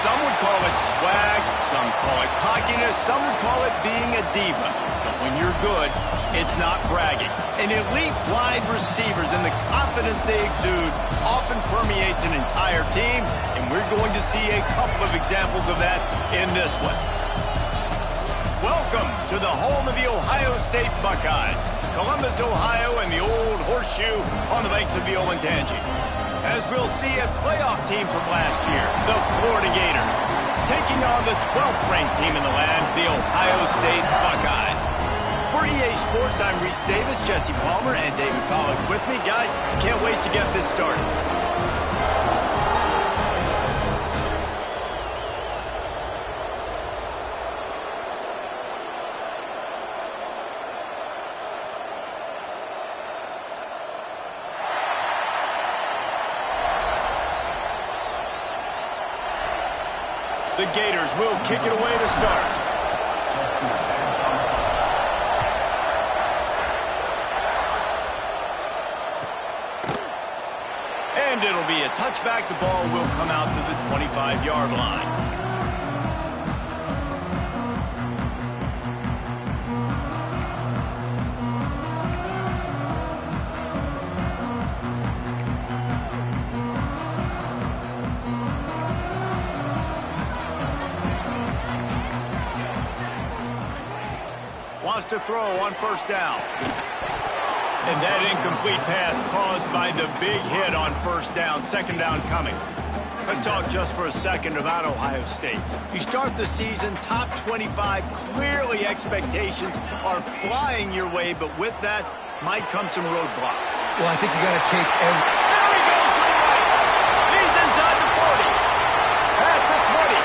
Some would call it swag, some call it cockiness, some would call it being a diva. But when you're good, it's not bragging. And elite wide receivers and the confidence they exude often permeates an entire team, and we're going to see a couple of examples of that in this one. Welcome to the home of the Ohio State Buckeyes, Columbus, Ohio, and the old horseshoe on the banks of the Olentangy. As we'll see a playoff team from last year, the Florida Gators, taking on the 12th-ranked team in the land, the Ohio State Buckeyes. For EA Sports, I'm Reese Davis, Jesse Palmer, and David Pollack with me. Guys, can't wait to get this started. The Gators will kick it away to start. And it'll be a touchback. The ball will come out to the 25-yard line. Wants to throw on first down. And that incomplete pass caused by the big hit on first down. Second down coming. Let's talk just for a second about Ohio State. You start the season top 25. Clearly expectations are flying your way, but with that might come some roadblocks. Well, I think you got to take every... There he goes to the right. He's inside the 40. Past the 20.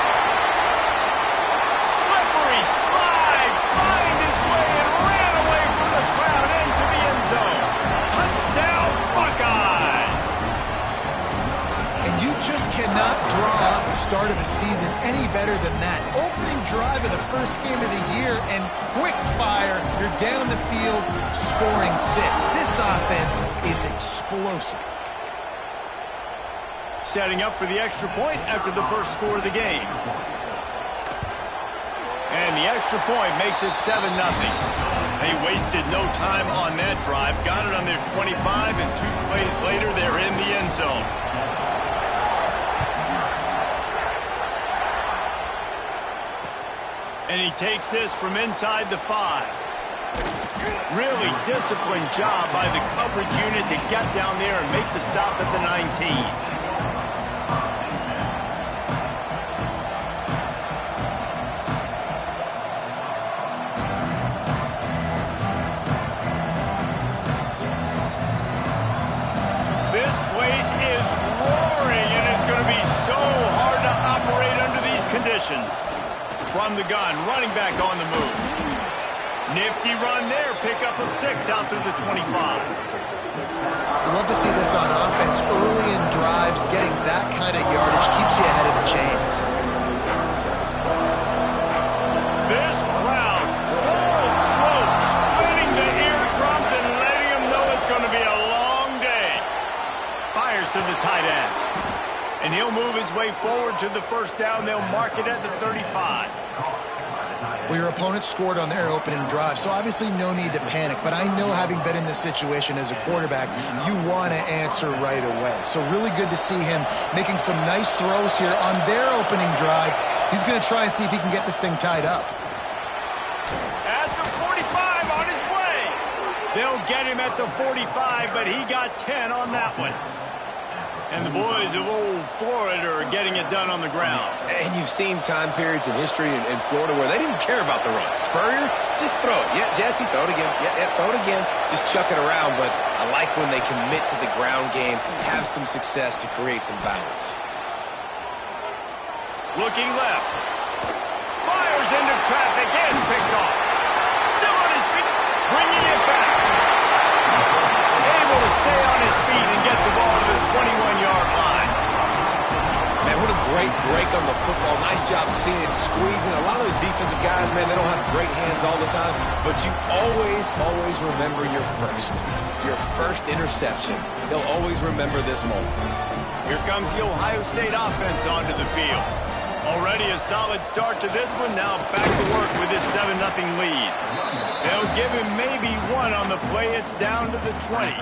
Slippery slide. Find his way and ran away from the crowd into the end zone. Touchdown, Buckeyes. And you just cannot draw up the start of a season any better than that. Opening drive of the first game of the year and quick fire. You're down the field scoring 6. This offense is explosive. Setting up for the extra point after the first score of the game. And the extra point makes it 7-0. They wasted no time on that drive. Got it on their 25, and 2 plays later, they're in the end zone. And he takes this from inside the 5. Really disciplined job by the coverage unit to get down there and make the stop at the 19. This place is roaring, and it's going to be so hard to operate under these conditions. From the gun, running back on the move. Nifty run there, pickup of 6 out to the 25. I love to see this on offense. Early in drives, getting that kind of yardage keeps you ahead of the chains. This crowd, full throat, splitting the eardrums and letting them know it's going to be a long day. Fires to the tight end. And he'll move his way forward to the first down. They'll mark it at the 35. Well, your opponent scored on their opening drive, so obviously no need to panic. But I know, having been in this situation as a quarterback, you want to answer right away. So really good to see him making some nice throws here on their opening drive. He's going to try and see if he can get this thing tied up. At the 45, on his way. They'll get him at the 45, but he got 10 on that one. And the boys of old Florida are getting it done on the ground. And you've seen time periods in history in Florida where they didn't care about the run. Spurrier, just throw it. Yeah, Jesse, throw it again. Yeah, throw it again. Just chuck it around. But I like when they commit to the ground game, have some success to create some balance. Looking left. Fires into traffic. Is picked off. Still on his feet. Bringing it back. Able to stay on his feet and get the ball to the 21-yard line. Man, what a great break on the football. Nice job seeing it squeezing. A lot of those defensive guys, man, they don't have great hands all the time, but you always remember your first interception. They'll always remember this moment. Here comes the Ohio State offense onto the field. Already a solid start to this one. Now back to work with this 7-0 lead. They'll give him maybe one on the play. It's down to the 20.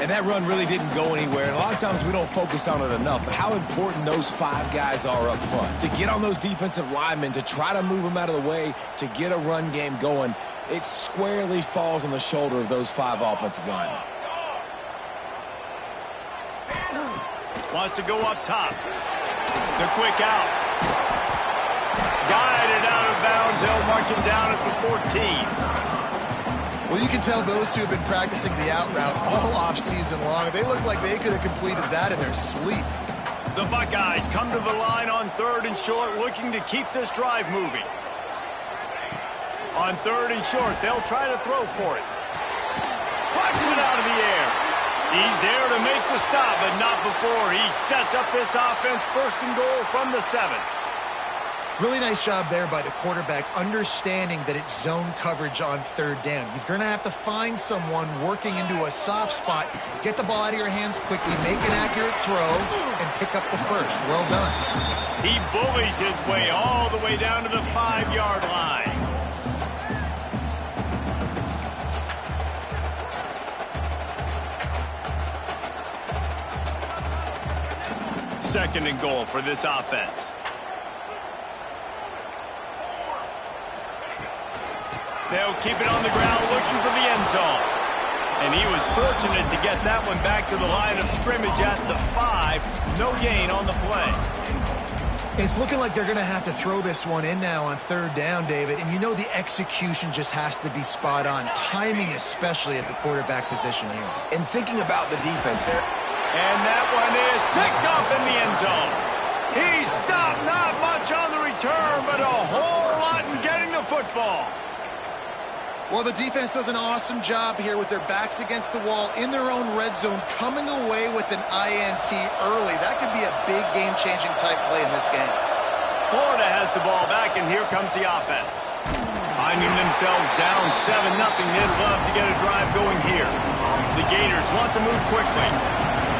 And that run really didn't go anywhere. And a lot of times we don't focus on it enough, but how important those 5 guys are up front. To get on those defensive linemen, to try to move them out of the way, to get a run game going, it squarely falls on the shoulder of those 5 offensive linemen. Wants to go up top. The quick out. Guided out of bounds. They'll mark him down at the 14. Well, you can tell those two have been practicing the out route all offseason long. They look like they could have completed that in their sleep. The Buckeyes come to the line on 3rd and short, looking to keep this drive moving. On 3rd and short, they'll try to throw for it. Plucks it out of the air. He's there to make the stop, but not before he sets up this offense. 1st and goal from the 7. Really nice job there by the quarterback, understanding that it's zone coverage on 3rd down. You're going to have to find someone working into a soft spot, get the ball out of your hands quickly, make an accurate throw, and pick up the 1st. Well done. He bullies his way all the way down to the 5-yard line. Second and goal for this offense. They'll keep it on the ground looking for the end zone. And he was fortunate to get that one back to the line of scrimmage at the 5. No gain on the play. It's looking like they're going to have to throw this one in now on 3rd down, David. And you know the execution just has to be spot on. Timing especially at the quarterback position here. And thinking about the defense there. And that one is picked up in the end zone. He stopped, not much on the return, but a whole lot in getting the football. Well, the defense does an awesome job here with their backs against the wall in their own red zone, coming away with an INT early. That could be a big game-changing type play in this game. Florida has the ball back, and here comes the offense. Finding themselves down 7-0, they'd love to get a drive going here. The Gators want to move quickly.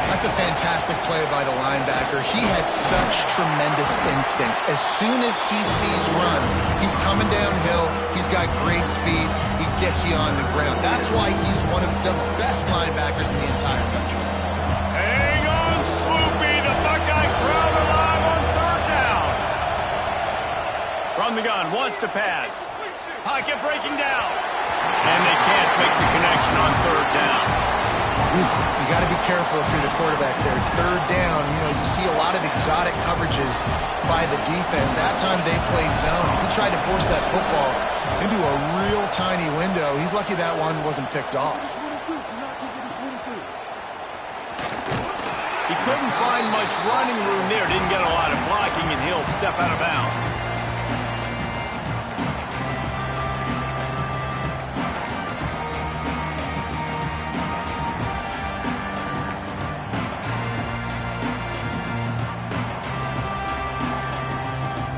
That's a fantastic play by the linebacker. He has such tremendous instincts. As soon as he sees run, he's coming downhill. He's got great speed. He gets you on the ground. That's why he's one of the best linebackers in the entire country. Hang on, Sloopy. The Buckeye crowd alive on 3rd down. From the gun, wants to pass. Pocket breaking down. And they can't make the connection on 3rd down. You got to be careful if you're the quarterback there. 3rd down, you see a lot of exotic coverages by the defense. That time they played zone. He tried to force that football into a real tiny window. He's lucky that one wasn't picked off. He couldn't find much running room there. Didn't get a lot of blocking, and he'll step out of bounds.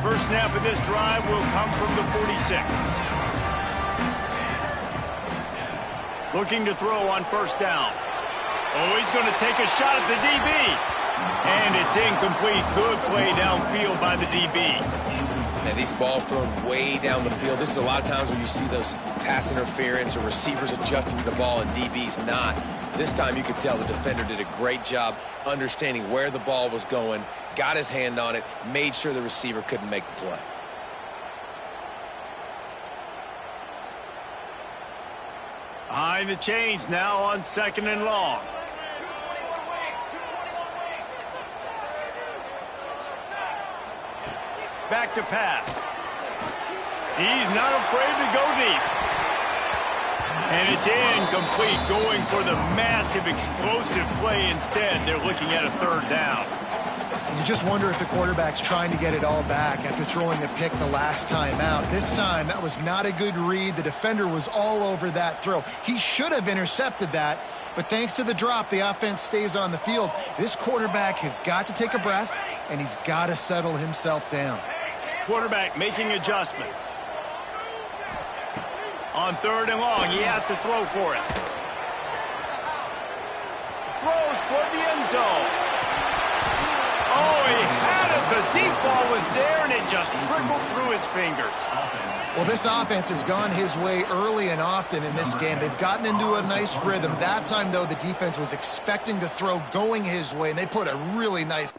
First snap of this drive will come from the 46. Looking to throw on 1st down. Oh, he's going to take a shot at the DB. And it's incomplete. Good play downfield by the DB. And these balls thrown way down the field. This is a lot of times when you see those pass interference or receivers adjusting to the ball and DBs not. This time you could tell the defender did a great job understanding where the ball was going, got his hand on it, made sure the receiver couldn't make the play. Behind the chains now on 2nd and long. Back to pass. He's not afraid to go deep. And it's incomplete, going for the massive explosive play instead. They're looking at a 3rd down. You just wonder if the quarterback's trying to get it all back after throwing a pick the last time out. This time, that was not a good read. The defender was all over that throw. He should have intercepted that, but thanks to the drop, the offense stays on the field. This quarterback has got to take a breath, and he's got to settle himself down. Quarterback making adjustments. On 3rd and long, he has to throw for it. Throws toward the end zone. Oh, he had a The deep ball was there, and it just trickled through his fingers. Well, this offense has gone his way early and often in this game. They've gotten into a nice rhythm. That time, though, the defense was expecting the throw going his way, and they put a really nice...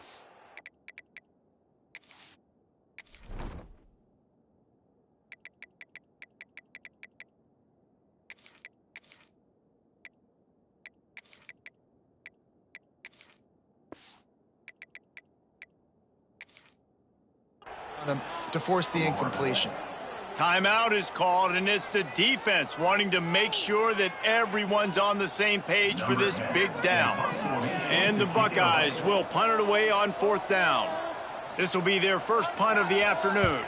to force the incompletion. Timeout is called, and it's the defense wanting to make sure that everyone's on the same page for this big down. And the Buckeyes will punt it away on 4th down. This will be their first punt of the afternoon.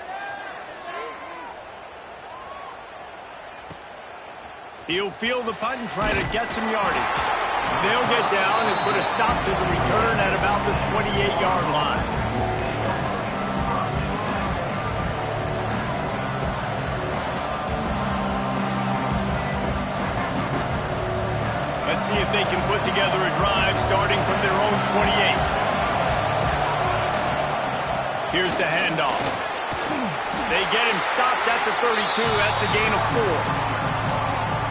He'll field the punt and try to get some yardage. They'll get down and put a stop to the return at about the 28-yard line. Let's see if they can put together a drive starting from their own 28. Here's the handoff. They get him stopped at the 32. That's a gain of 4.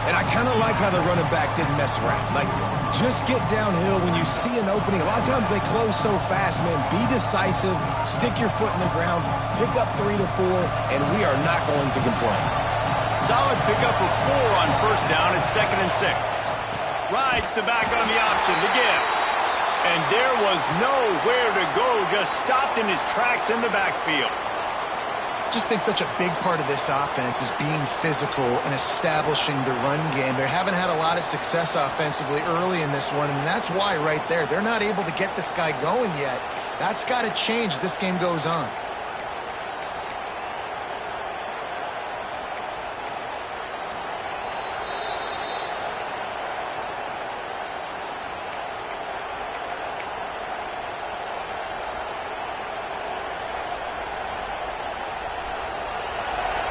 And I kind of like how the running back didn't mess around. Like, just get downhill when you see an opening. A lot of times they close so fast, man. Be decisive, stick your foot in the ground, pick up 3 to 4, and we are not going to complain. Solid pickup of 4 on 1st down at 2nd and 6. Rides the back on the option to give. And there was nowhere to go, just stopped in his tracks in the backfield. Just think such a big part of this offense is being physical and establishing the run game. They haven't had a lot of success offensively early in this one, and that's why right there, they're not able to get this guy going yet. That's got to change as this game goes on.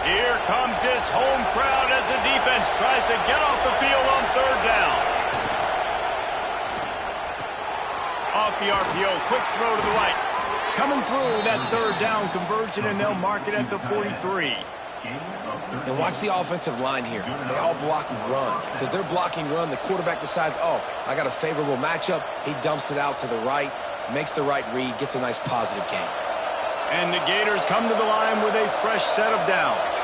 Here comes this home crowd as the defense tries to get off the field on 3rd down. Off the RPO, quick throw to the right. Coming through that 3rd down conversion, and they'll mark it at the 43. And watch the offensive line here. They all block run. Because they're blocking run, the quarterback decides, oh, I got a favorable matchup. He dumps it out to the right, makes the right read, gets a nice positive gain. And the Gators come to the line with a fresh set of downs.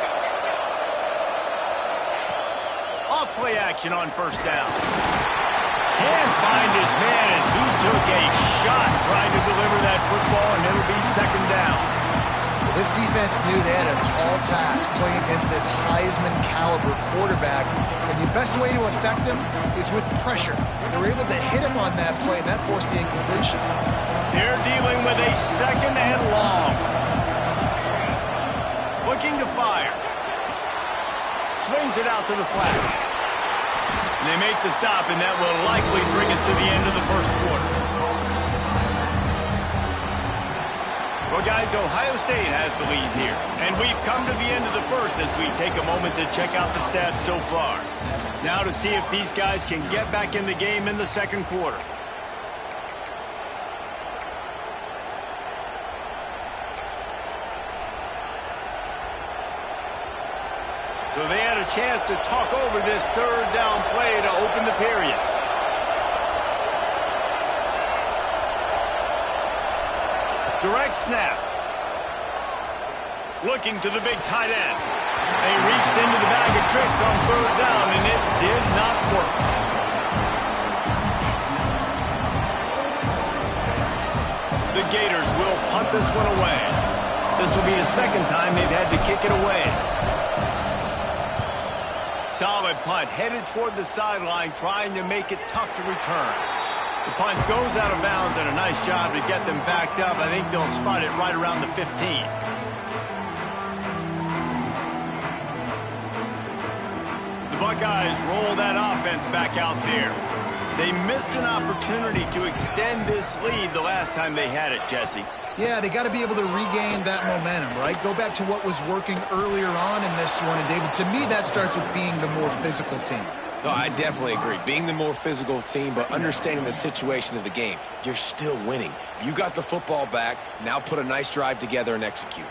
Off play action on 1st down. Can't find his man as he took a shot trying to deliver that football, and it'll be 2nd down. Well, this defense knew they had a tall task playing against this Heisman caliber quarterback, and the best way to affect him is with pressure. They were able to hit him on that play, and that forced the incompletion. They're dealing with a 2nd and long. Looking to fire. Swings it out to the flat. And they make the stop, and that will likely bring us to the end of the 1st quarter. Well, guys, Ohio State has the lead here. And we've come to the end of the 1st as we take a moment to check out the stats so far. Now to see if these guys can get back in the game in the 2nd quarter. So they had a chance to talk over this 3rd down play to open the period. Direct snap. Looking to the big tight end. They reached into the bag of tricks on 3rd down, and it did not work. The Gators will punt this one away. This will be the 2nd time they've had to kick it away. Solid punt, headed toward the sideline, trying to make it tough to return. The punt goes out of bounds, and a nice job to get them backed up. I think they'll spot it right around the 15. The Buckeyes roll that offense back out there. They missed an opportunity to extend this lead the last time they had it, Jesse. Yeah, they got to be able to regain that momentum, right? Go back to what was working earlier on in this one. And, David, to me, that starts with being the more physical team. No, I definitely agree. Being the more physical team, but understanding the situation of the game, you're still winning. You got the football back. Now put a nice drive together and execute.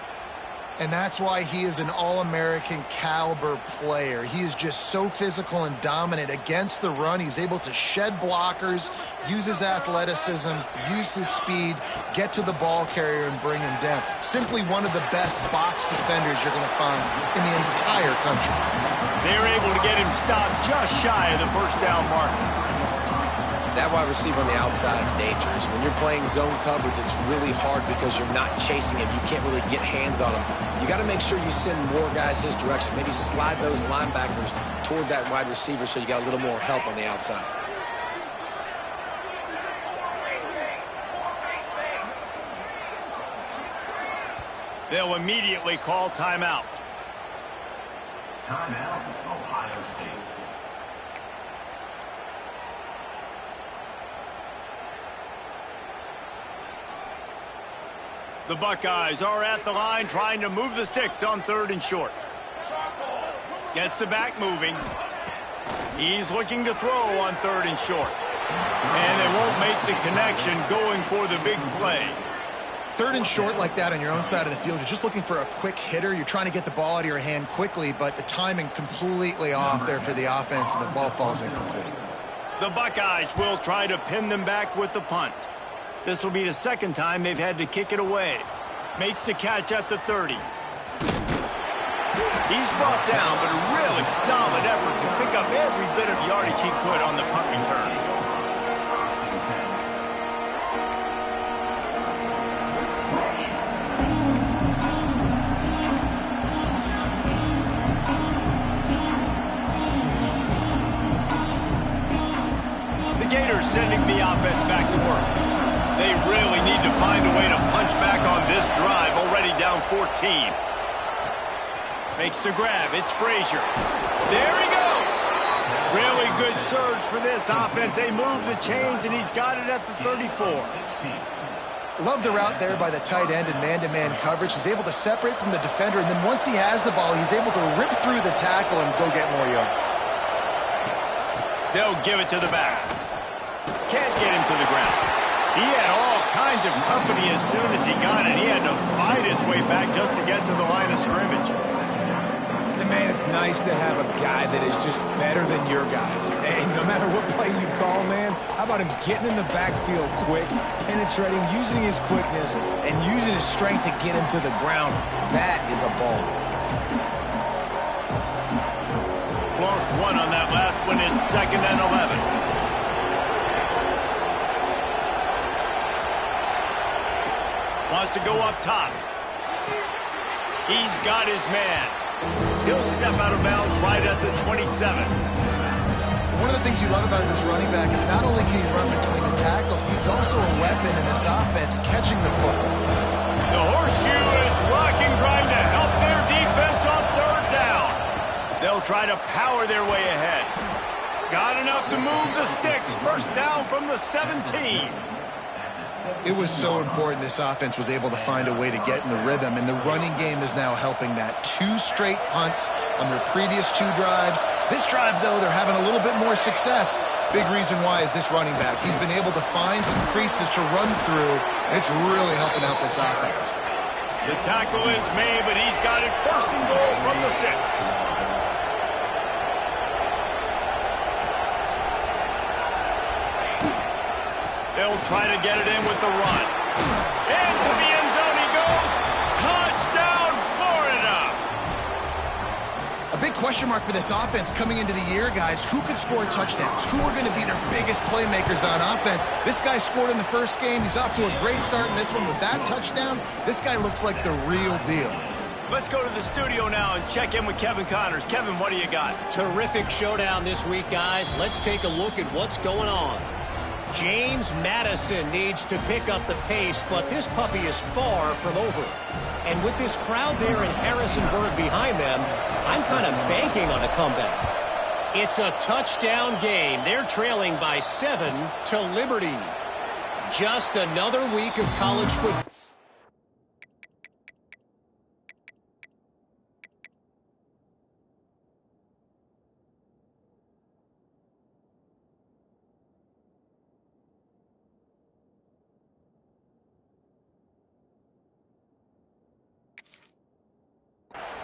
And that's why he is an All-American caliber player. He is just so physical and dominant against the run. He's able to shed blockers, use his athleticism, use his speed, get to the ball carrier and bring him down. Simply one of the best box defenders you're going to find in the entire country. They're able to get him stopped just shy of the first down mark. That wide receiver on the outside is dangerous. When you're playing zone coverage, it's really hard because you're not chasing him. You can't really get hands on him. You got to make sure you send more guys his direction. Maybe slide those linebackers toward that wide receiver so you got a little more help on the outside. They'll immediately call timeout. Timeout, Ohio State. The Buckeyes are at the line trying to move the sticks on 3rd and short. Gets the back moving. He's looking to throw on 3rd and short. And they won't make the connection going for the big play. 3rd and short like that on your own side of the field, you're just looking for a quick hitter. You're trying to get the ball out of your hand quickly, but the timing completely off there for the offense, and the ball falls incomplete. The Buckeyes will try to pin them back with the punt. This will be the second time they've had to kick it away. Makes the catch at the 30. He's brought down, but a really solid effort to pick up every bit of yardage he could on the punt return. The Gators sending the offense back to work. They really need to find a way to punch back on this drive, already down 14. Makes the grab. It's Frazier. There he goes. Really good surge for this offense. They move the chains, and he's got it at the 34. Love the route there by the tight end in man-to-man coverage. He's able to separate from the defender, and then once he has the ball, he's able to rip through the tackle and go get more yards. They'll give it to the back. Can't get him to the ground. He had all kinds of company as soon as he got it. He had to fight his way back just to get to the line of scrimmage. And man, it's nice to have a guy that is just better than your guys. Hey, no matter what play you call, man, how about him getting in the backfield quick, penetrating, using his quickness, and using his strength to get him to the ground? That is a ball. Lost one on that last one. It's 2nd and 11. Wants to go up top. He's got his man. He'll step out of bounds right at the 27. One of the things you love about this running back is not only can he run between the tackles, but he's also a weapon in this offense catching the football. The horseshoe is rocking, trying to help their defense on 3rd down. They'll try to power their way ahead. Got enough to move the sticks. 1st down from the 17. It was so important this offense was able to find a way to get in the rhythm, and the running game is now helping that. 2 straight punts on their previous 2 drives. This drive, though, they're having a little bit more success. Big reason why is this running back. He's been able to find some creases to run through, and it's really helping out this offense. The tackle is made, but he's got it 1st and goal from the 6. They'll try to get it in with the run. Into the end zone he goes. Touchdown, Florida! A big question mark for this offense coming into the year, guys. Who could score touchdowns? Who are going to be their biggest playmakers on offense? This guy scored in the first game. He's off to a great start in this one with that touchdown. This guy looks like the real deal. Let's go to the studio now and check in with Kevin Connors. Kevin, what do you got? Terrific showdown this week, guys. Let's take a look at what's going on. James Madison needs to pick up the pace, but this puppy is far from over. And with this crowd there in Harrisonburg behind them, I'm kind of banking on a comeback. It's a touchdown game. They're trailing by 7 to Liberty. Just another week of college football.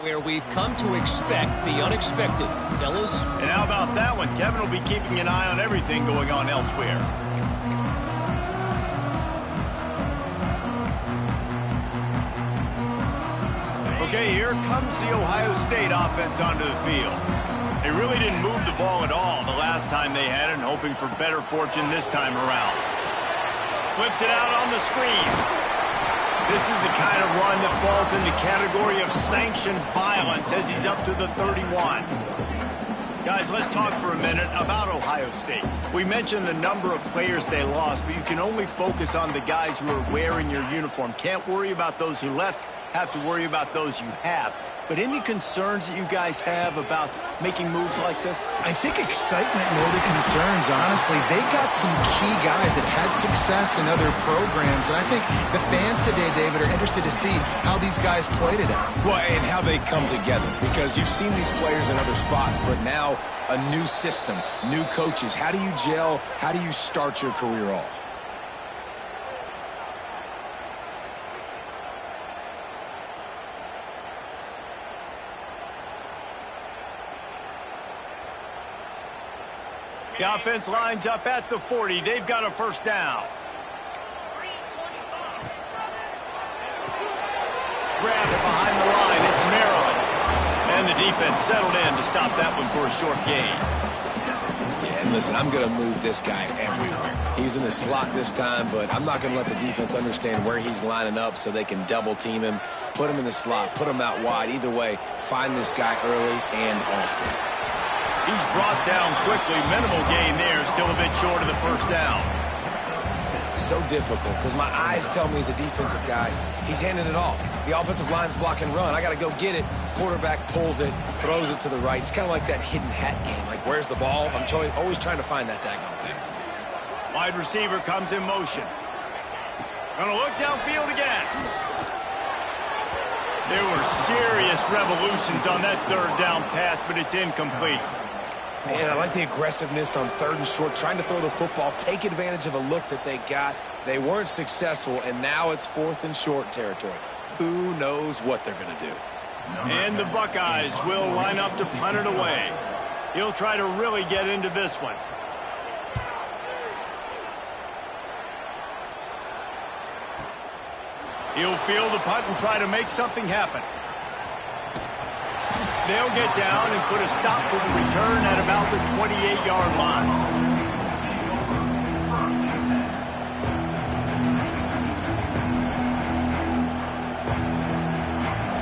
where we've come to expect the unexpected. Fellas? And how about that one? Kevin will be keeping an eye on everything going on elsewhere. Okay, here comes the Ohio State offense onto the field. They really didn't move the ball at all the last time they had it, and hoping for better fortune this time around. Flips it out on the screen. This is the kind of run that falls in the category of sanctioned violence as he's up to the 31. Guys, let's talk for a minute about Ohio State. We mentioned the number of players they lost, but you can only focus on the guys who are wearing your uniform. Can't worry about those who left, have to worry about those you have. But any concerns that you guys have about making moves like this? I think excitement more than concerns, honestly. They got some key guys that had success in other programs, and I think the fans today, David, are interested to see how these guys play today. Well, and how they come together, because you've seen these players in other spots, but now a new system, new coaches. How do you gel? How do you start your career off? The offense lines up at the 40. They've got a first down. Grab it behind the line. It's Maryland. And the defense settled in to stop that one for a short gain. Yeah, and listen, I'm going to move this guy everywhere. He's in the slot this time, but I'm not going to let the defense understand where he's lining up so they can double team him, put him in the slot, put him out wide. Either way, find this guy early and often. He's brought down quickly. Minimal gain there. Still a bit short of the first down. So difficult because my eyes tell me he's a defensive guy. He's handing it off. The offensive line's block and run. I got to go get it. Quarterback pulls it, throws it to the right. It's kind of like that hidden hat game. Like, where's the ball? I'm always trying to find that daggone thing. Wide receiver comes in motion. Gonna look downfield again. There were serious revolutions on that third down pass, but it's incomplete. Man, I like the aggressiveness on third and short, trying to throw the football, take advantage of a look that they got. They weren't successful, and now it's fourth and short territory. Who knows what they're going to do? And the Buckeyes will line up to punt it away. He'll try to really get into this one. He'll field the punt and try to make something happen. They'll get down and put a stop for the return at about the 28-yard line.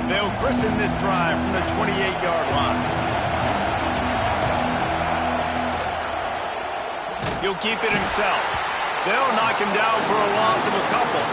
They'll christen this drive from the 28-yard line. He'll keep it himself. They'll knock him down for a loss of a couple.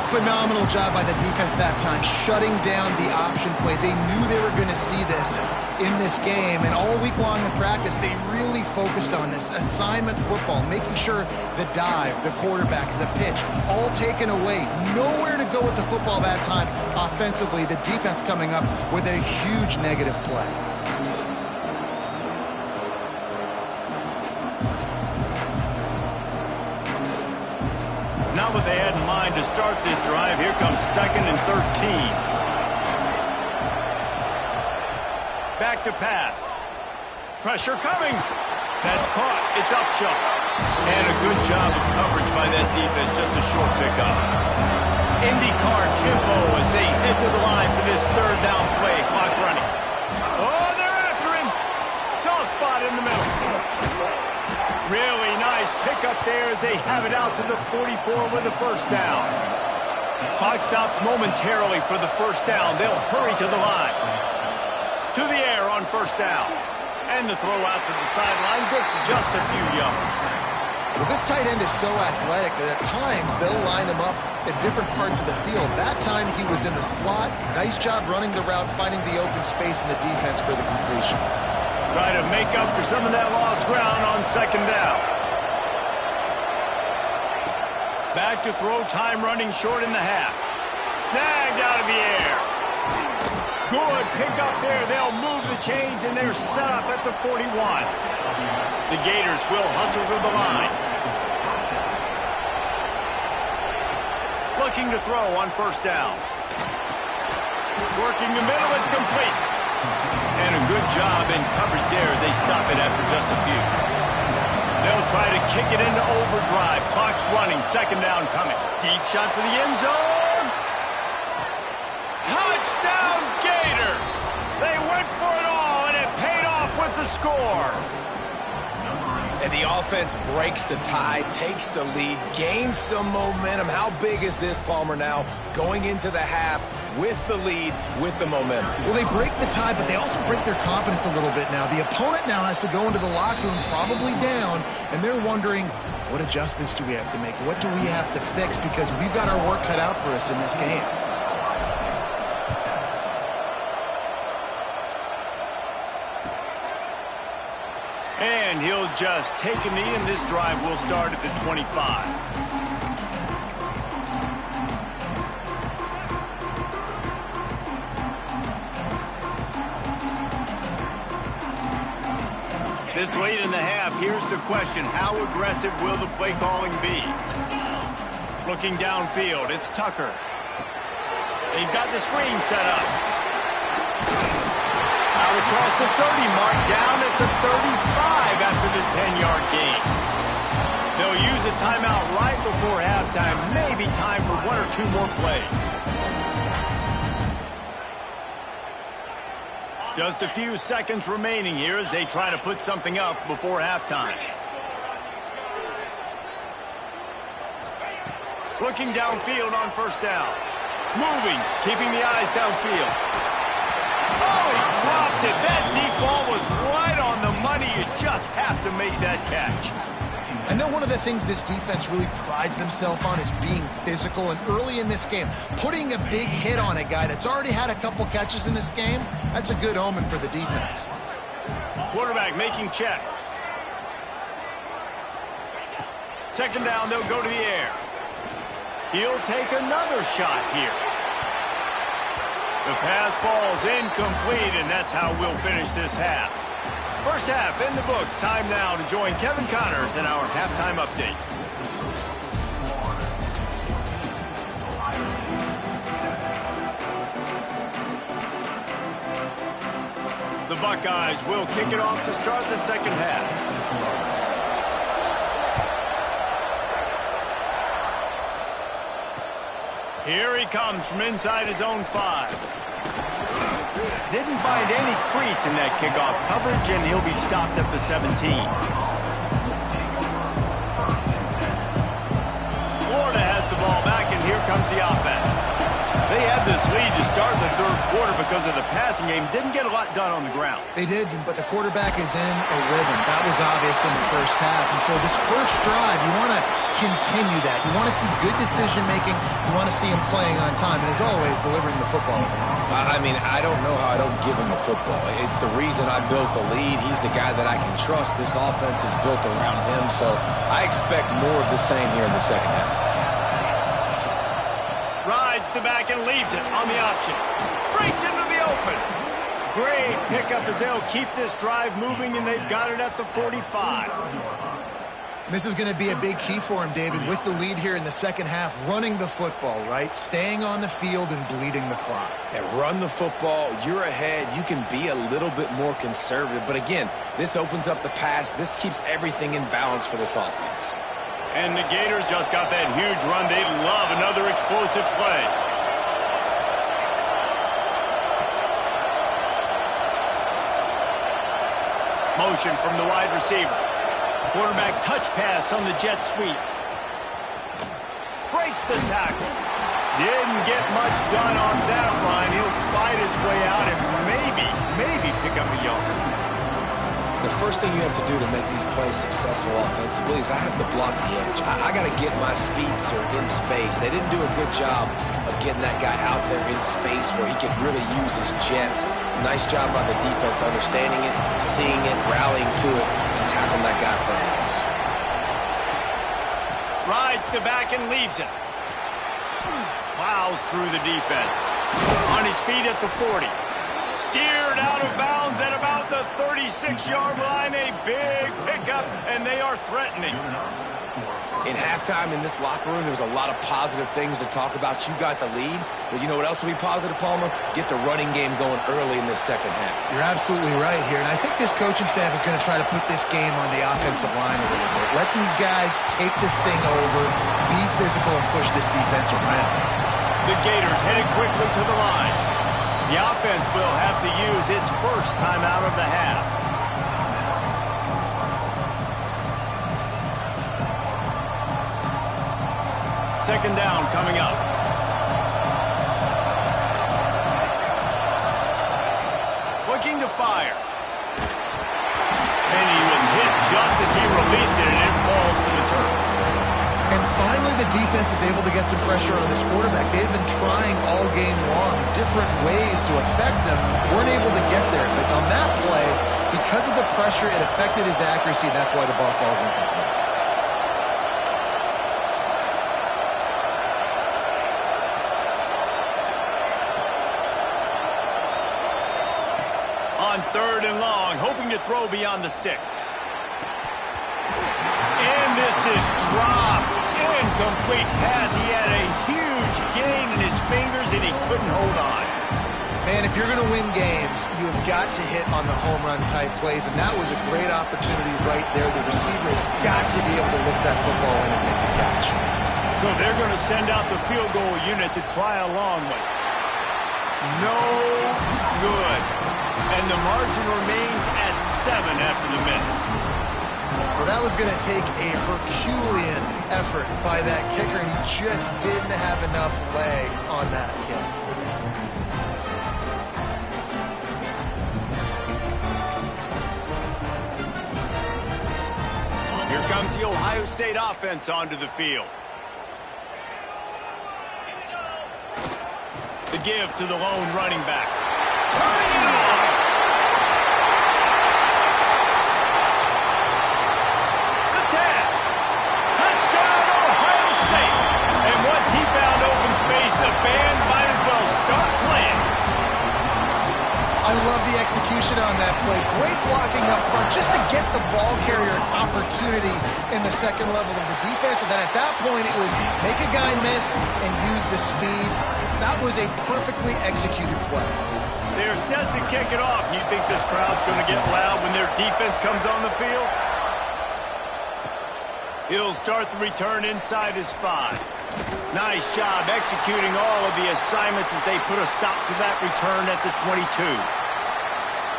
Phenomenal job by the defense that time, shutting down the option play. They knew they were going to see this in this game, and all week long in practice, they really focused on this assignment football, making sure the dive, the quarterback, the pitch, all taken away. Nowhere to go with the football that time offensively. The defense coming up with a huge negative play. Not what they had in mind to start this drive. Here comes 2nd and 13. Back to pass. Pressure coming. That's caught. It's Upshaw. And a good job of coverage by that defense. Just a short pickup. IndyCar tempo as they head to the line for this third down play. Clock running. Oh, they're after him. Soft spot in the middle. Really nice pickup there as they have it out to the 44 with the first down. Clock stops momentarily for the first down. They'll hurry to the line. To the air on first down. And the throw out to the sideline. Good for just a few yards. Well, this tight end is so athletic that at times they'll line him up at different parts of the field. That time he was in the slot. Nice job running the route, finding the open space in the defense for the completion. Try to make up for some of that lost ground on second down. Back to throw, time running short in the half. Snagged out of the air. Good pick up there. They'll move the chains, and they're set up at the 41. The Gators will hustle to the line. Looking to throw on first down. working the middle. It's complete. And a good job in coverage there as they stop it after just a few. They'll try to kick it into overdrive. Clock's running. Second down coming. Deep shot for the end zone. Touchdown Gators! They went for it all, and it paid off with the score. And the offense breaks the tie, takes the lead, gains some momentum. How big is this, Palmer, now going into the half with the lead, with the momentum? Well, they break the tie, but they also break their confidence a little bit now. The opponent now has to go into the locker room probably down, and they're wondering, what adjustments do we have to make? What do we have to fix? Because we've got our work cut out for us in this game. And he'll just take a knee, and this drive will start at the 25. This late in the half, here's the question. How aggressive will the play calling be? Looking downfield, it's Tucker. They've got the screen set up. Out across the 30 mark, down at the 35 after the 10-yard gain. They'll use a timeout right before halftime. Maybe time for one or two more plays. Just a few seconds remaining here as they try to put something up before halftime. Looking downfield on first down. Moving, keeping the eyes downfield. Oh, he dropped it. That deep ball was right on the money. You just have to make that catch. I know one of the things this defense really prides themselves on is being physical, and early in this game, putting a big hit on a guy that's already had a couple catches in this game, that's a good omen for the defense. Quarterback making checks. Second down, they'll go to the air. He'll take another shot here. The pass falls incomplete, and that's how we'll finish this half. First half in the books. Time now to join Kevin Connors in our halftime update. The Buckeyes will kick it off to start the second half. Here he comes from inside his own 5. Didn't find any crease in that kickoff coverage, and he'll be stopped at the 17. Florida has the ball back, and here comes the offense. They had this lead to start the third quarter because of the passing game. Didn't get a lot done on the ground. They did, but the quarterback is in a rhythm. That was obvious in the first half. And so this first drive, you want to continue that. You want to see good decision-making. You want to see him playing on time. And as always, delivering the football. I mean, I don't know how I don't give him the football. It's the reason I built the lead. He's the guy that I can trust. This offense is built around him. So I expect more of the same here in the second half. Rides the back and leaves it on the option. Breaks into the open. Great pickup as they'll keep this drive moving, and they've got it at the 45. This is going to be a big key for him, David, with the lead here in the second half, running the football, right? Staying on the field and bleeding the clock. Yeah, run the football. You're ahead. You can be a little bit more conservative. But again, this opens up the pass. This keeps everything in balance for this offense. And the Gators just got that huge run. They love another explosive play. Motion from the wide receiver. Quarterback touch pass on the jet sweep. Breaks the tackle. Didn't get much done on that line. He'll fight his way out and maybe pick up a yard. The first thing you have to do to make these plays successful offensively is I have to block the edge. I got to get my speedster in space. They didn't do a good job of getting that guy out there in space where he could really use his jets. Nice job by the defense understanding it, seeing it, rallying to it, and tackling that guy for a loss. Rides the back and leaves it. Plows through the defense. On his feet at the 40. Steered out of bounds at about the 36-yard line. A big pickup, and they are threatening. In halftime in this locker room, there was a lot of positive things to talk about. You got the lead, but you know what else will be positive, Palmer? Get the running game going early in this second half. You're absolutely right here, and I think this coaching staff is going to try to put this game on the offensive line a little bit. Let these guys take this thing over, be physical, and push this defense around. The Gators headed quickly to the line. The offense will have to use its first timeout of the half. Second down coming up. Looking to fire. And he was hit just as he released it, and it falls to the turf. And finally, the defense is able to get some pressure on this quarterback. They've been trying all game long, different ways to affect him. Weren't able to get there. But on that play, because of the pressure, it affected his accuracy, and that's why the ball falls incomplete. On third and long, hoping to throw beyond the sticks. And this is dropped. Incomplete pass. He had a huge gain in his fingers, and he couldn't hold on. Man, if you're going to win games, you have got to hit on the home run type plays, and that was a great opportunity right there. The receiver has got to be able to lift that football in and make the catch. So they're going to send out the field goal unit to try a long one. No good. And the margin remains at 7 after the miss. Well, that was going to take a Herculean effort by that kicker, and he just didn't have enough leg on that kick. Here comes the Ohio State offense onto the field. The give to the lone running back. Turning it on! The tap! Touchdown, Ohio State! And once he found open space, the band might as well start playing. I love the execution on that play. Great blocking up front just to get the ball carrier an opportunity in the second level of the defense. And then at that point, it was make a guy miss and use the speed. That was a perfectly executed play. They're set to kick it off. You think this crowd's going to get loud when their defense comes on the field? He'll start the return inside his 5. Nice job executing all of the assignments as they put a stop to that return at the 22.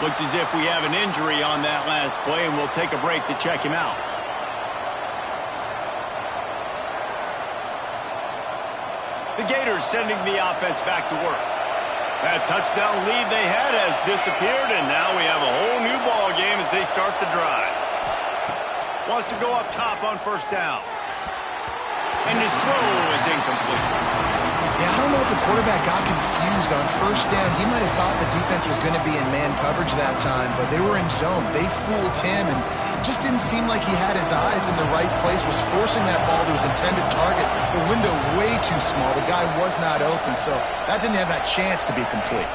Looks as if we have an injury on that last play, and we'll take a break to check him out. The Gators sending the offense back to work. That touchdown lead they had has disappeared, and now we have a whole new ball game as they start the drive. Wants to go up top on first down. And his throw is incomplete. Yeah, I don't know if the quarterback got confused on first down. He might have thought the defense was going to be in man coverage that time, but they were in zone. They fooled him and just didn't seem like he had his eyes in the right place, was forcing that ball to his intended target. The window way too small. The guy was not open, so that didn't have that chance to be complete.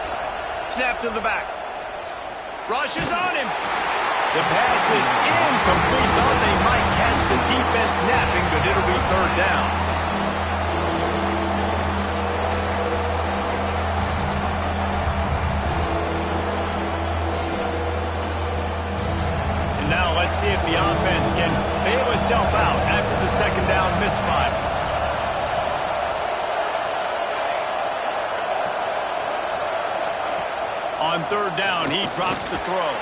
Snap to the back. Rush is on him. The pass is incomplete. Thought they might catch the defense napping, but it'll be third down. And now let's see if the offense can bail itself out after the second down misfire. On third down, he drops the throw.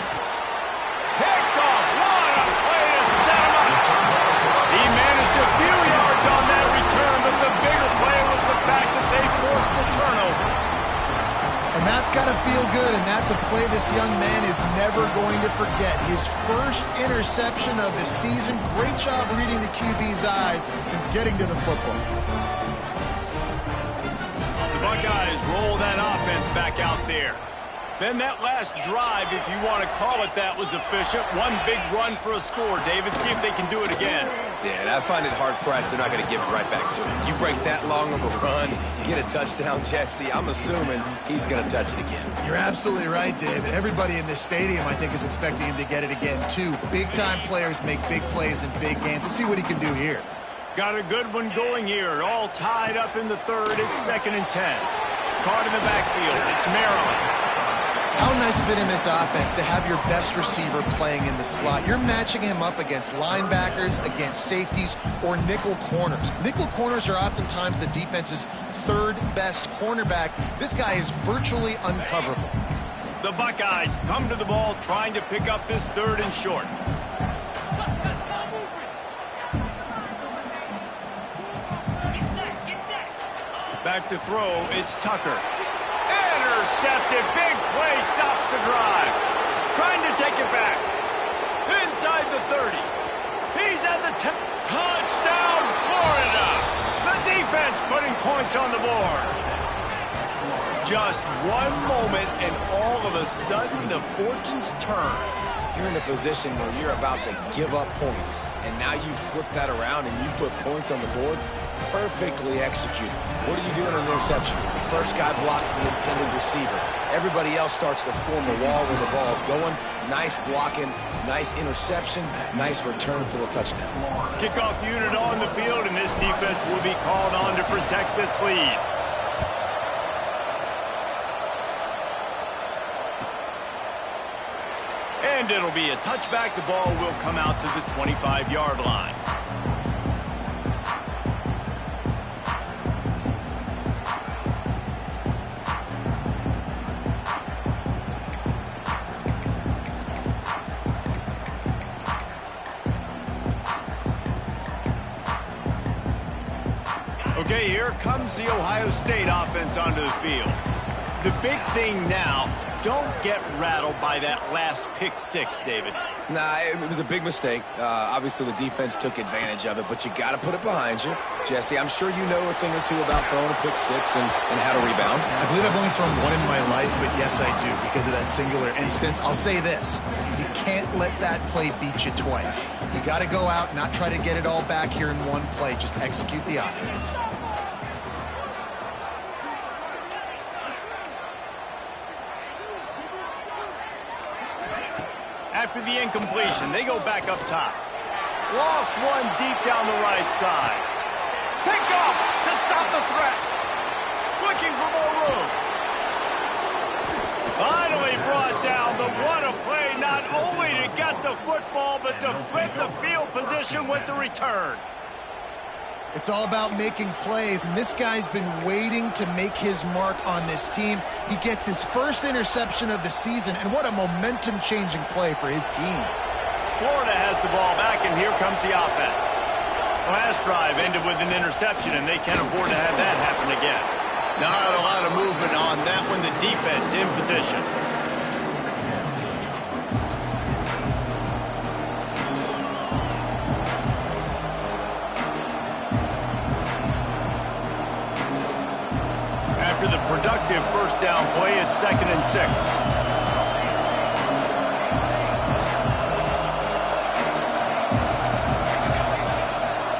Picked off. What a way to set him up. He managed a few yards on that return, but the bigger play was the fact that they forced the turnover. And that's got to feel good, and that's a play this young man is never going to forget. His first interception of the season. Great job reading the QB's eyes and getting to the football. The Buckeyes roll that offense back out there. Then that last drive, if you want to call it that, was efficient. One big run for a score, David. See if they can do it again. Yeah, and I find it hard-pressed they're not going to give it right back to him. You break that long of a run, get a touchdown, Jesse, I'm assuming he's going to touch it again. You're absolutely right, David. Everybody in this stadium, I think, is expecting him to get it again, too. Big-time players make big plays in big games. Let's see what he can do here. Got a good one going here. All tied up in the third. It's 2nd and 10. Caught in the backfield. It's Maryland. How nice is it in this offense to have your best receiver playing in the slot? You're matching him up against linebackers, against safeties, or nickel corners. Nickel corners are oftentimes the defense's third best cornerback. This guy is virtually uncoverable. The Buckeyes come to the ball trying to pick up this 3rd and short. Back to throw, it's Tucker. Intercepted, big play, stops the drive. Trying to take it back. Inside the 30. He's at the 10. Touchdown, Florida! The defense putting points on the board. Just one moment, and all of a sudden, the fortunes turn. You're in a position where you're about to give up points, and now you flip that around and you put points on the board. Perfectly executed. What do you do in an interception? The first guy blocks the intended receiver. Everybody else starts to form a wall where the ball's going. Nice blocking, nice interception, nice return for the touchdown. Kickoff unit on the field, and this defense will be called on to protect this lead. And it'll be a touchback. The ball will come out to the 25-yard line. Okay, here comes the Ohio State offense onto the field. The big thing now, don't get rattled by that last pick six, David. Nah, it was a big mistake. Obviously, the defense took advantage of it, but you got to put it behind you. Jesse, I'm sure you know a thing or two about throwing a pick six and how to rebound. I believe I've only thrown one in my life, but yes, I do, because of that singular instance. I'll say this. You can't let that play beat you twice. You got to go out, not try to get it all back here in one play. Just execute the offense. After the incompletion, they go back up top. Lost one deep down the right side. Picked off to stop the threat. Looking for more room. Finally brought down, but what a play, not only to get the football, but to flip the field position with the return. It's all about making plays, and this guy's been waiting to make his mark on this team. He gets his first interception of the season, and what a momentum-changing play for his team. Florida has the ball back, and here comes the offense. Last drive ended with an interception, and they can't afford to have that happen again. Not a lot of movement on that one. The defense in position. After the productive first down play, it's 2nd and 6.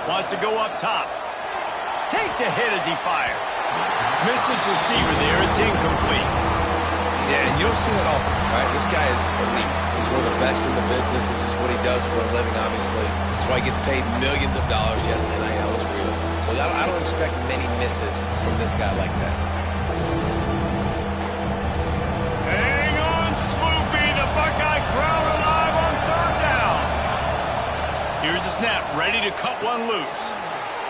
Wants to go up top. Takes a hit as he fires. Missed his receiver there. It's incomplete. Yeah, and you don't see that often, right? This guy is elite. He's one of the best in the business. This is what he does for a living, obviously. That's why he gets paid millions of dollars. Yes, NIL is real. So I don't expect many misses from this guy like that. Hang on, Sloopy. The Buckeye crowd alive on 3rd down. Here's the snap. Ready to cut one loose.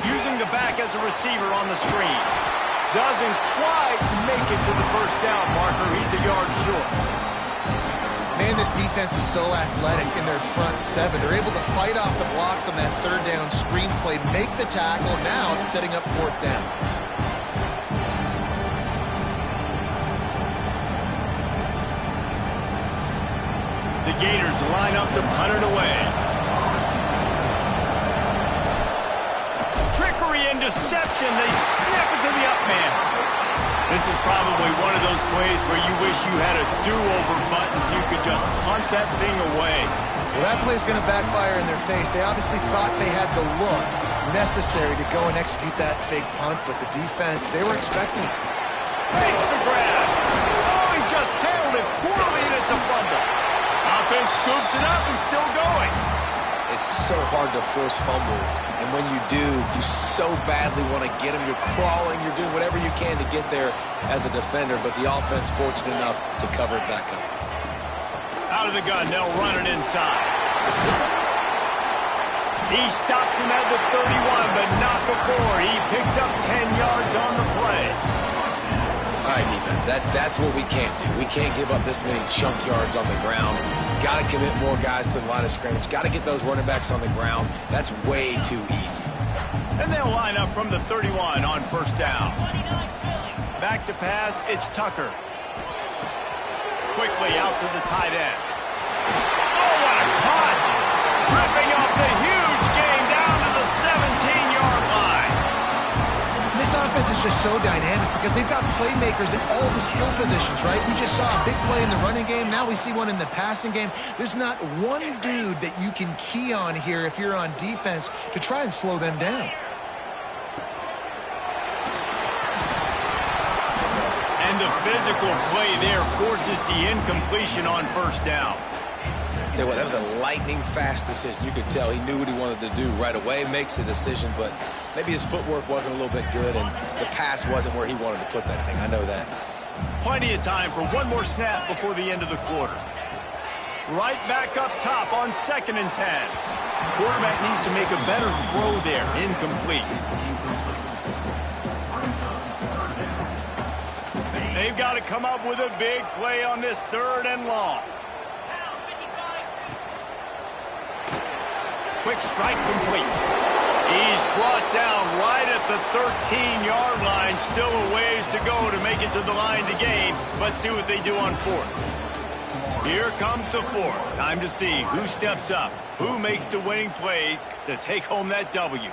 Using the back as a receiver on the screen. Doesn't quite make it to the first down marker. He's a yard short. Man, this defense is so athletic in their front seven. They're able to fight off the blocks on that 3rd down screen play, make the tackle. Now it's setting up 4th down. The Gators line up to punt it away. Trickery and deception. They snap it to the up man. This is probably one of those plays where you wish you had a do-over button so you could just punt that thing away. Well, that play's going to backfire in their face. They obviously thought they had the look necessary to go and execute that fake punt, but the defense, they were expecting it. Makes the grab. Oh, he just handled it poorly, and it's a fumble. Offense scoops it up and still going. it's so hard to force fumbles. And when you do, you so badly want to get them. You're crawling. You're doing whatever you can to get there as a defender. But the offense fortunate enough to cover it back up. Out of the gun, they'll run it inside. He stops him at the 31, but not before. He picks up 10 yards on the play. All right, defense, that's what we can't do. We can't give up this many chunk yards on the ground. Got to commit more guys to the line of scrimmage. Got to get those running backs on the ground. That's way too easy. And they'll line up from the 31 on first down. Back to pass, it's Tucker. Quickly out to the tight end. Oh, what a cut! Ripping up the huge gain down to the 17-yard line. This offense is just so dynamic because they've got playmakers at all the skill positions, right? We just saw a big play in the running game. Now we see one in the passing game. There's not one dude that you can key on here if you're on defense to try and slow them down. And the physical play there forces the incompletion on first down. Tell you what, that was a lightning-fast decision. You could tell he knew what he wanted to do right away, makes the decision, but maybe his footwork wasn't a little bit good, and the pass wasn't where he wanted to put that thing. I know that. Plenty of time for one more snap before the end of the quarter. Right back up top on 2nd and 10. Quarterback needs to make a better throw there. Incomplete. They've got to come up with a big play on this 3rd and long. Quick strike complete. He's brought down right at the 13-yard line. Still a ways to go to make it to the line to gain. Let's see what they do on 4th. Here comes the 4th. Time to see who steps up, who makes the winning plays to take home that W.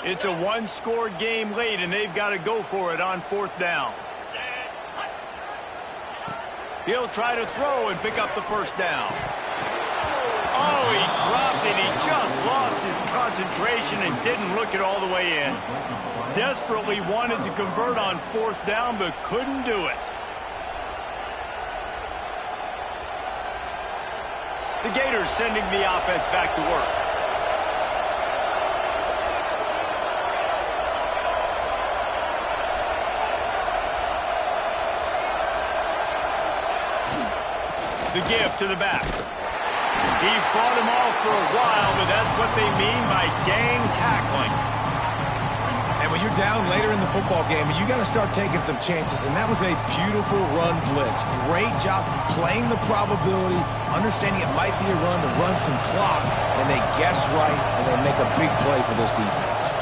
It's a one-score game late, and they've got to go for it on 4th down. He'll try to throw and pick up the first down. Oh, he dropped it. He just lost his concentration and didn't look it all the way in. Desperately wanted to convert on 4th down, but couldn't do it. The Gators sending the offense back to work. The give to the back. He fought him off for a while, but that's what they mean by gang tackling. And when you're down later in the football game, you got to start taking some chances, and that was a beautiful run blitz. Great job playing the probability, understanding it might be a run to run some clock, and they guess right, and they make a big play for this defense.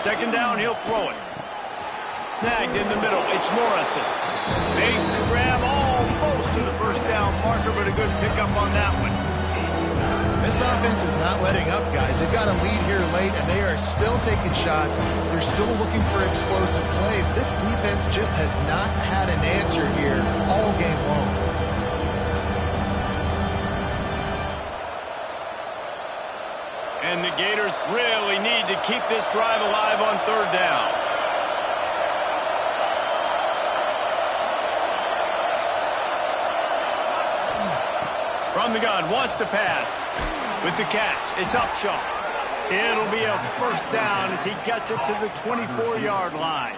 Second down, he'll throw it. Snagged in the middle, it's Morrison. Makes the grab almost to the first down marker, but a good pickup on that one. This offense is not letting up, guys. They've got a lead here late, and they are still taking shots. They're still looking for explosive plays. This defense just has not had an answer here all game long. And the Gators really need to keep this drive alive on 3rd down. From the gun, wants to pass. With the catch, it's Upshaw. It'll be a first down as he gets it to the 24-yard line.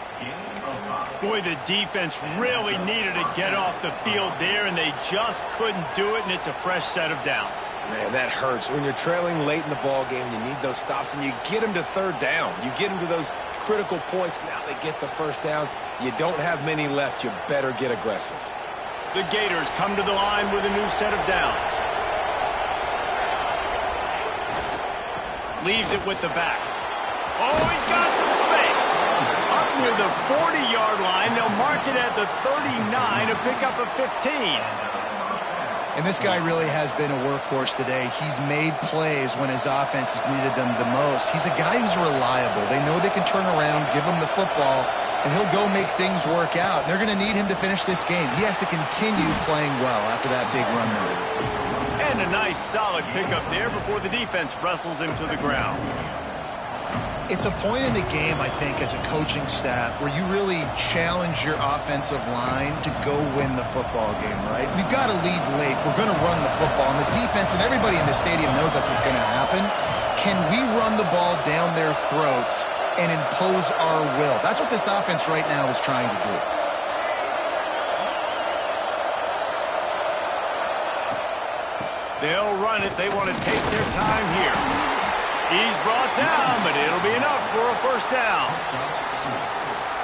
Boy, the defense really needed to get off the field there, and they just couldn't do it, and it's a fresh set of downs. Man, that hurts. When you're trailing late in the ball game, you need those stops, and you get them to 3rd down. You get them to those critical points. Now they get the first down. You don't have many left. You better get aggressive. The Gators come to the line with a new set of downs. Leaves it with the back. Oh, he's got some space. Up near the 40-yard line. They'll mark it at the 39 to pick up a 15. And this guy really has been a workhorse today. He's made plays when his offense has needed them the most. He's a guy who's reliable. They know they can turn around, give him the football, and he'll go make things work out. They're going to need him to finish this game. He has to continue playing well after that big run there. And a nice solid pickup there before the defense wrestles him to the ground. It's a point in the game, I think, as a coaching staff where you really challenge your offensive line to go win the football game, right? We've got to lead late. We're going to run the football. And the defense and everybody in the stadium knows that's what's going to happen. Can we run the ball down their throats and impose our will? That's what this offense right now is trying to do. They'll run it. They want to take their time here. He's brought down, but it'll be enough for a first down.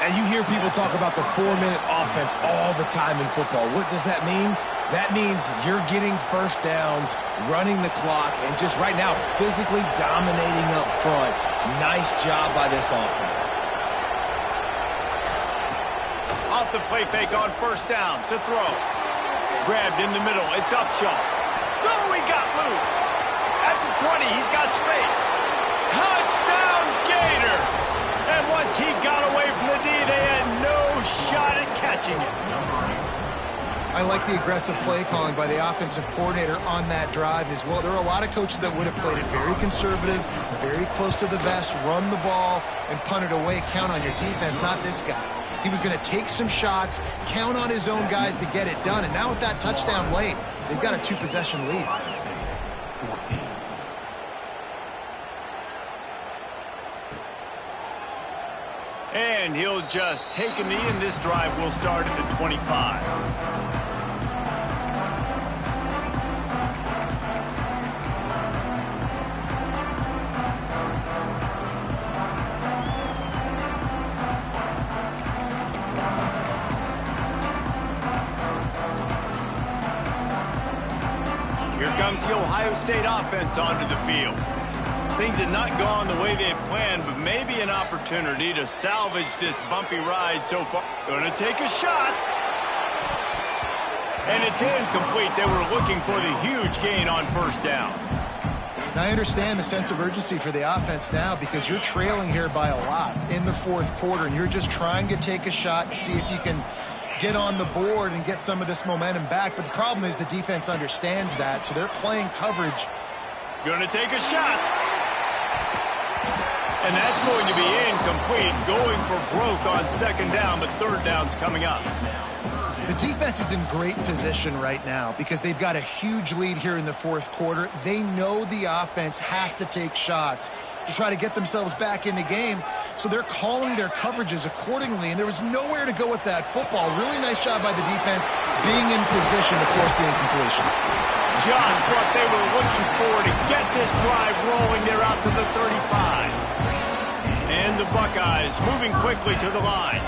And you hear people talk about the 4-minute offense all the time in football. What does that mean? That means you're getting first downs, running the clock, and just right now physically dominating up front. Nice job by this offense. Off the play fake on first down to throw. Grabbed in the middle. It's Upshaw. Oh, he got loose. At the 20, he's got space. Touchdown, Gators! And once he got away from the D, they had no shot at catching it. I like the aggressive play calling by the offensive coordinator on that drive as well. There are a lot of coaches that would have played it very conservative, very close to the vest, run the ball, and punt it away. Count on your defense, not this guy. He was going to take some shots, count on his own guys to get it done. And now with that touchdown late, they've got a 2-possession lead. And he'll just take a knee, and this drive will start at the 25. Here comes the Ohio State offense onto the field. Things had not gone the way they had planned, but maybe an opportunity to salvage this bumpy ride so far. Gonna take a shot. And it's incomplete. They were looking for the huge gain on first down. Now, I understand the sense of urgency for the offense now because you're trailing here by a lot in the fourth quarter, and you're just trying to take a shot to see if you can get on the board and get some of this momentum back. But the problem is the defense understands that, so they're playing coverage. Gonna take a shot. And that's going to be incomplete, going for broke on second down, but third down's coming up. The defense is in great position right now because they've got a huge lead here in the fourth quarter. They know the offense has to take shots to try to get themselves back in the game, so they're calling their coverages accordingly, and there was nowhere to go with that football. Really nice job by the defense being in position to force the incompletion. Just what they were looking for to get this drive rolling. They're out to the 35. And the Buckeyes moving quickly to the line.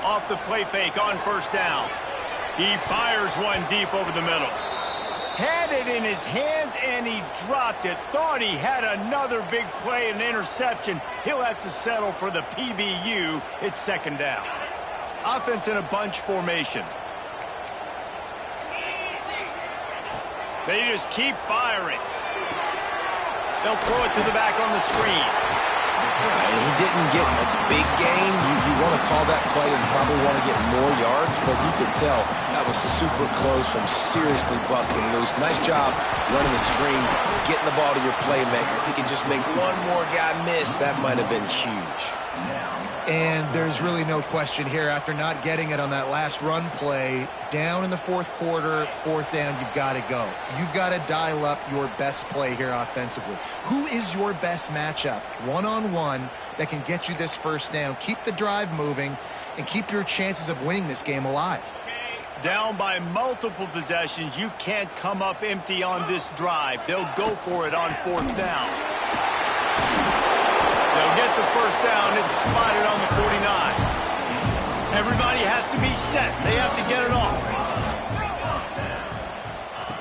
Off the play fake on first down. He fires one deep over the middle. Had it in his hands and he dropped it. Thought he had another big play, an interception. He'll have to settle for the PBU. It's second down. Offense in a bunch formation. They just keep firing. They'll throw it to the back on the screen. He didn't get a big gain. You want to call that play and probably want to get more yards, but you could tell that was super close from seriously busting loose. Nice job running the screen, getting the ball to your playmaker. If he could just make one more guy miss, that might have been huge. And there's really no question here, after not getting it on that last run play, down in the fourth quarter, fourth down, you've got to go. You've got to dial up your best play here offensively. Who is your best matchup, one-on-one, that can get you this first down? Keep the drive moving and keep your chances of winning this game alive. Down by multiple possessions, you can't come up empty on this drive. They'll go for it on fourth down. They'll get the first down. It's spotted on the 49. Everybody has to be set. They have to get it off.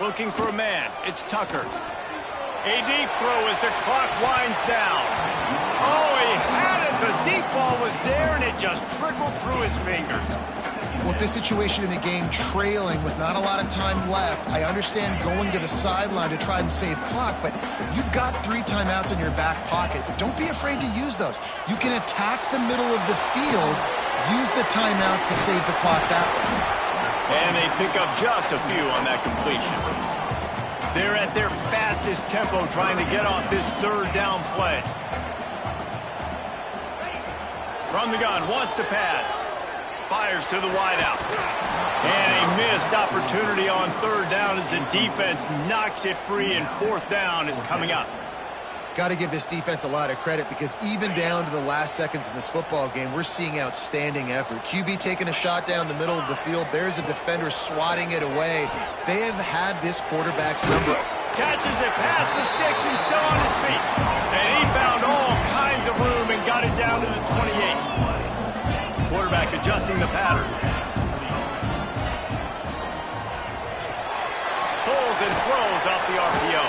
Looking for a man. It's Tucker. A deep throw as the clock winds down. Oh, he had it. The deep ball was there, and it just trickled through his fingers. With this situation in the game, trailing with not a lot of time left, I understand going to the sideline to try and save clock, but you've got 3 timeouts in your back pocket. Don't be afraid to use those. You can attack the middle of the field, use the timeouts to save the clock that way. And they pick up just a few on that completion. They're at their fastest tempo trying to get off this third down play. From the gun, wants to pass. Fires to the wideout. And a missed opportunity on third down as the defense knocks it free, and fourth down is coming up. Got to give this defense a lot of credit, because even down to the last seconds in this football game, we're seeing outstanding effort. QB taking a shot down the middle of the field. There's a defender swatting it away. They have had this quarterback's number. Catches it past the sticks and still on his feet. And he found all kinds of room and got it down to the 28. Quarterback adjusting the pattern. Pulls and throws off the RPO.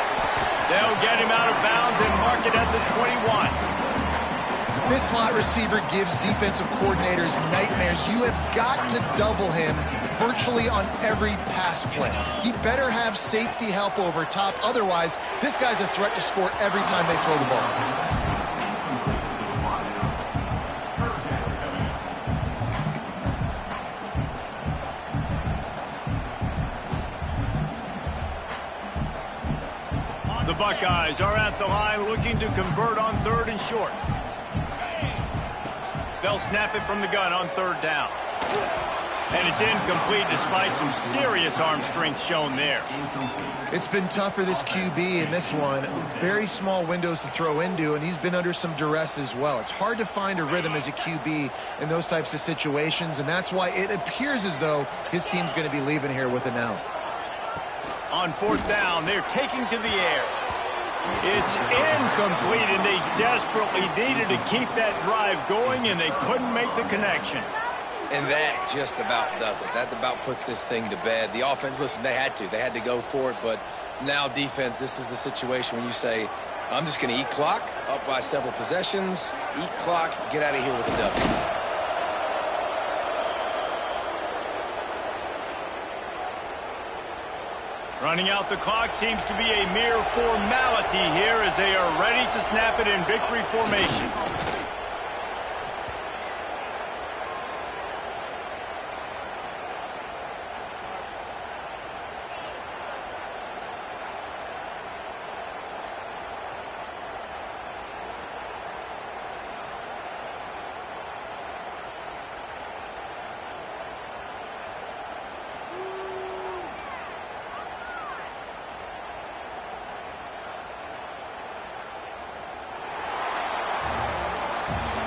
They'll get him out of bounds and mark it at the 21. This slot receiver gives defensive coordinators nightmares. You have got to double him virtually on every pass play. He better have safety help over top. Otherwise, this guy's a threat to score every time they throw the ball. The Buckeyes are at the line looking to convert on third and short. They'll snap it from the gun on third down. And it's incomplete despite some serious arm strength shown there. It's been tough for this QB in this one. Very small windows to throw into, and he's been under some duress as well. It's hard to find a rhythm as a QB in those types of situations, and that's why it appears as though his team's going to be leaving here with an out. On fourth down, they're taking to the air. It's incomplete, and they desperately needed to keep that drive going, and they couldn't make the connection. And that just about does it. That about puts this thing to bed. The offense, listen, they had to go for it, but now defense, this is the situation when you say, I'm just going to eat clock, up by several possessions, eat clock, get out of here with a W. Running out the clock seems to be a mere formality here as they are ready to snap it in victory formation.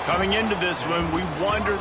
Coming into this one, we wondered